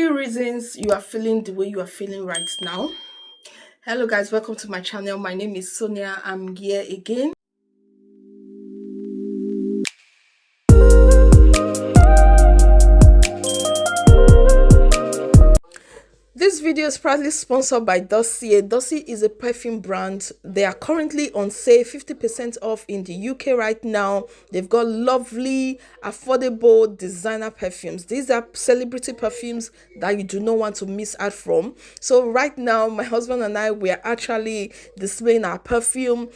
3 reasons you are feeling the way you are feeling right now. Hello guys, welcome to my channel. My name is Sonia. I'm here again. This video is proudly sponsored by Dossier. Dossier is a perfume brand. They are currently on sale, 50% off in the UK right now. They've got lovely, affordable designer perfumes. These are celebrity perfumes that you do not want to miss out from. So right now, my husband and I, we are actually displaying our perfume.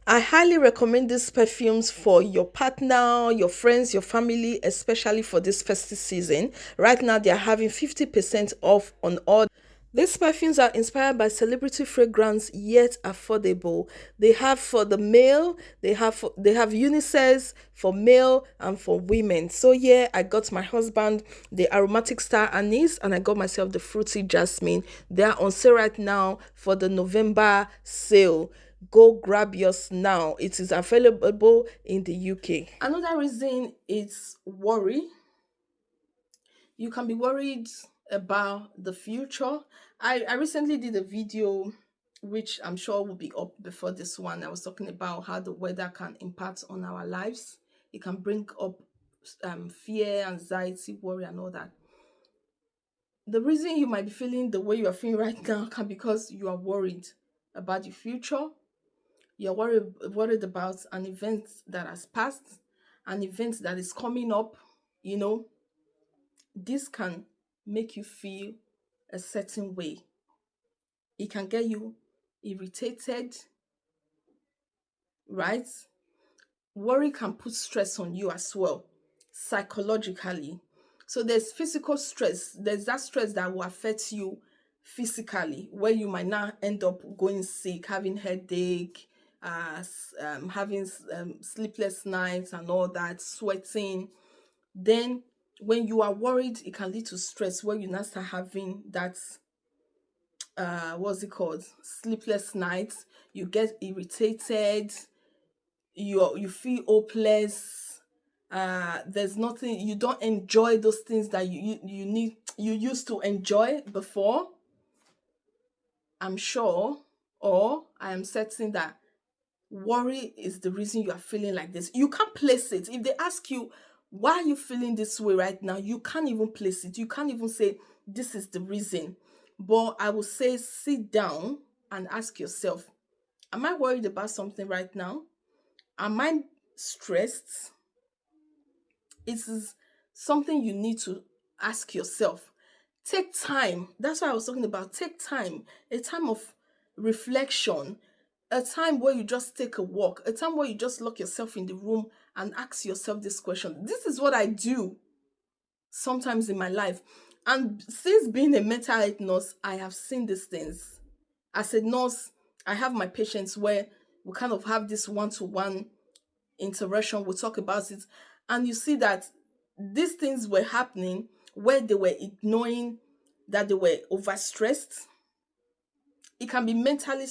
I highly recommend these perfumes for your partner, your friends, your family, especially for this festive season. Right now, they are having 50% off on all. These perfumes are inspired by celebrity fragrance, yet affordable. They have for the male, they have unisex for male and for women. So yeah, I got my husband the aromatic star anise, and I got myself the fruity jasmine. They are on sale right now for the November sale. Go grab yours now. It is available in the UK. Another reason is worry. You can be worried about the future. I recently did a video which I'm sure will be up before this one. I was talking about how the weather can impact on our lives. It can bring up fear, anxiety, worry, and all that. The reason you might be feeling the way you are feeling right now can be because you are worried about the future. You're worried about an event that has passed, an event that is coming up. This can make you feel a certain way. It can get you irritated, right? Worry can put stress on you as well, psychologically. So there's physical stress. There's that stress that will affect you physically, where you might now end up going sick, having headache, having sleepless nights and all that, sweating. Then when you are worried, it can lead to stress, where you now start having that what's it called, sleepless nights. You get irritated, you feel hopeless. There's nothing, you don't enjoy those things that you used to enjoy before. I'm sure, or I am certain that worry is the reason you are feeling like this. You can't place it. If they ask you, why are you feeling this way right now, you can't even place it. You can't even say, this is the reason. But I would say, sit down and ask yourself, am I worried about something right now? Am I stressed? It is something you need to ask yourself. Take time. That's what I was talking about. Take time. A time of reflection. A time where you just take a walk. A time where you just lock yourself in the room and ask yourself this question. This is what I do sometimes in my life. And since being a mental health nurse, I have seen these things. As a nurse, I have my patients where we kind of have this one-to-one interaction. We talk about it. And you see that these things were happening where they were ignoring that they were overstressed. It can be mentally,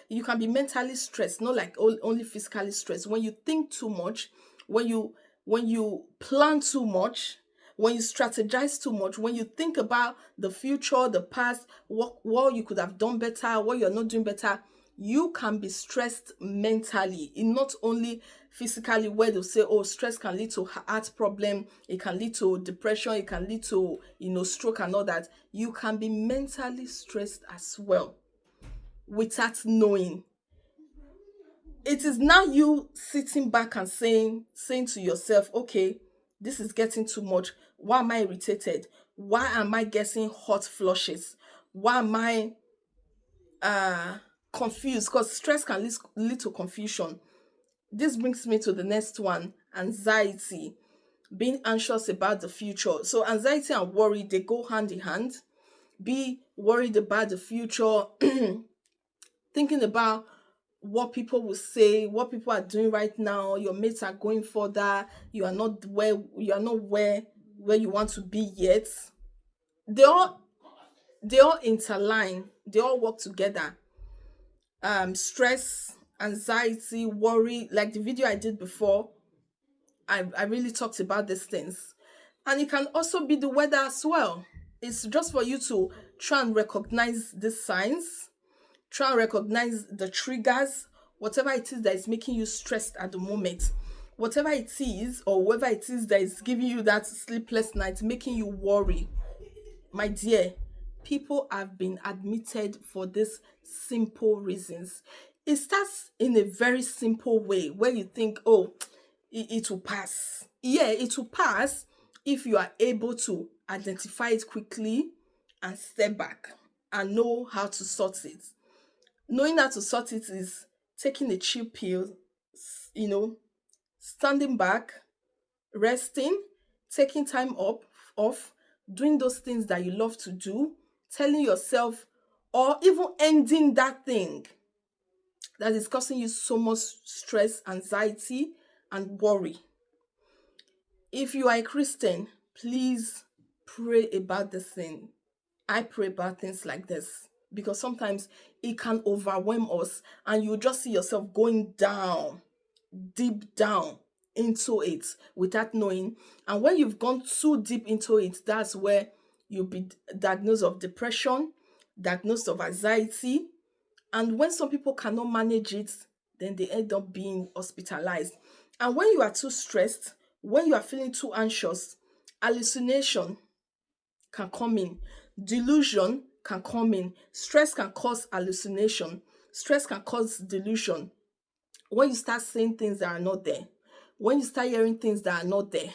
you can be mentally stressed, not like only physically stressed. When you think too much, when you plan too much, when you strategize too much, when you think about the future, the past, what you could have done better, what you're not doing better, you can be stressed mentally. It not only physically, where they'll say, oh, stress can lead to heart problem, it can lead to depression, it can lead to stroke and all that. You can be mentally stressed as well without knowing. It is now you sitting back and saying to yourself, okay, this is getting too much. Why am I irritated? Why am I getting hot flushes? Why am I confused? Because stress can lead to confusion. This brings me to the next one, anxiety. Being anxious about the future. So anxiety and worry, they go hand in hand. Be worried about the future, thinking about what people will say, what people are doing right now. Your mates are going further. You are not where you want to be yet. They all interline. They all work together. Stress, anxiety, worry. Like the video I did before, I really talked about these things. And it can also be the weather as well. It's just for you to try and recognize the signs, try and recognize the triggers, whatever it is that is making you stressed at the moment, whatever it is, or whatever it is that is giving you that sleepless night, making you worry. My dear, people have been admitted for this simple reasons. It starts in a very simple way where you think, oh, it will pass. Yeah, it will pass if you are able to identify it quickly and step back and know how to sort it. Knowing how to sort it is taking a chill pill, you know, standing back, resting, taking time up off, doing those things that you love to do, telling yourself, or even ending that thing that is causing you so much stress, anxiety, and worry. If you are a Christian, please pray about this thing. I pray about things like this because sometimes it can overwhelm us and you just see yourself going down, deep down into it without knowing. And when you've gone too deep into it, that's where you'll be diagnosed of depression, diagnosed of anxiety. And when some people cannot manage it, then they end up being hospitalized. And when you are too stressed, when you are feeling too anxious, hallucination can come in, delusion can come in. Stress can cause hallucination, stress can cause delusion. When you start saying things that are not there, when you start hearing things that are not there.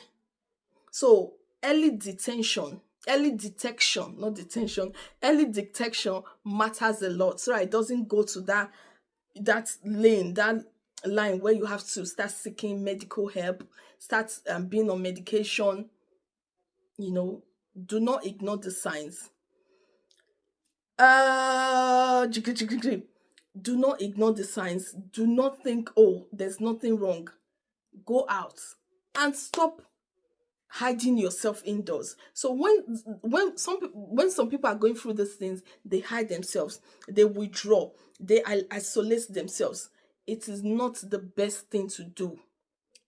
So early detection, not detention, early detection matters a lot. So that it doesn't go to that line where you have to start seeking medical help, start being on medication. You know, do not ignore the signs. Jiggy, jiggy, jiggy. Do not ignore the signs. Do not think, oh, there's nothing wrong. Go out and stop hiding yourself indoors. So when some people are going through these things, they hide themselves, they withdraw, they isolate themselves. It is not the best thing to do.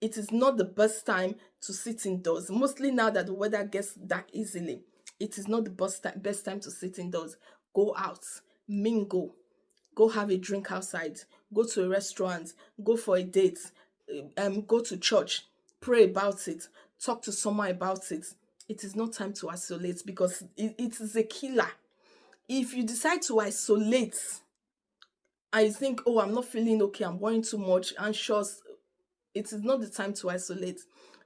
It is not the best time to sit indoors. Mostly now that the weather gets dark easily, it is not the best time to sit indoors. Go out, mingle, go have a drink outside, go to a restaurant, go for a date, go to church, pray about it, talk to someone about it. It is not time to isolate because it is a killer. If you decide to isolate and you think, oh, I'm not feeling okay, I'm worrying too much, anxious, it is not the time to isolate.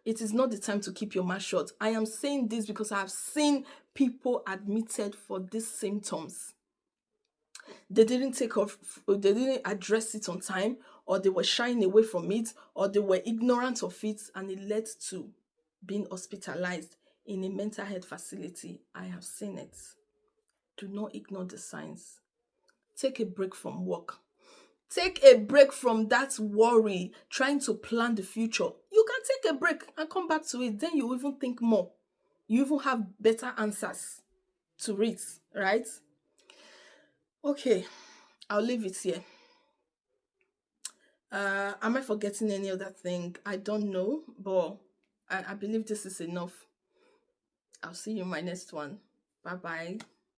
It is not the time to keep your mouth shut. I am saying this because I have seen people admitted for these symptoms. They didn't take off, they didn't address it on time, or they were shying away from it, or they were ignorant of it, and it led to being hospitalized in a mental health facility. I have seen it. Do not ignore the signs. Take a break from work. Take a break from that worry, trying to plan the future. You can take a break and come back to it. Then you even think more. You even have better answers to it, right? Okay, I'll leave it here. Am I forgetting any other thing? I don't know, but I believe this is enough. I'll see you in my next one. Bye bye.